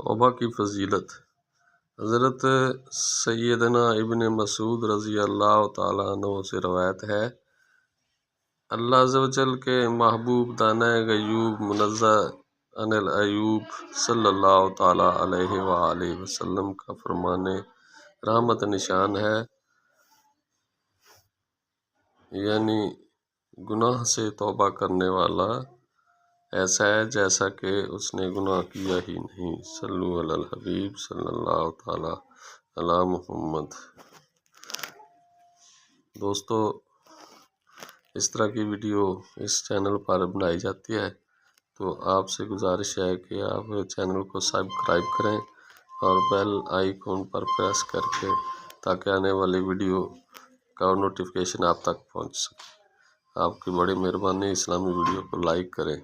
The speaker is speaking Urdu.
توبہ کی فضیلت۔ حضرت سیدنا ابن مسعود رضی اللہ تعالیٰ عنہ سے روایت ہے، اللہ عز و جل کے محبوب دانہ غیوب منزہ عن العیوب صلی اللہ تعالیٰ علیہ وآلہ وسلم کا فرمان رحمت نشان ہے، یعنی گناہ سے توبہ کرنے والا ایسا ہے جیسا کہ اس نے گناہ کیا ہی نہیں۔ صلو علی الحبیب صلی اللہ تعالیٰ علی محمد۔ دوستو، اس طرح کی ویڈیو اس چینل پر بنائی جاتی ہے، تو آپ سے گزارش ہے کہ آپ چینل کو سبسکرائب کریں اور بیل آئیکن پر پریس کر کے تاکہ آنے والی ویڈیو کا نوٹیفیکیشن آپ تک پہنچ سکے۔ آپ کی بڑی مہربانی، اسلامی ویڈیو کو لائک کریں۔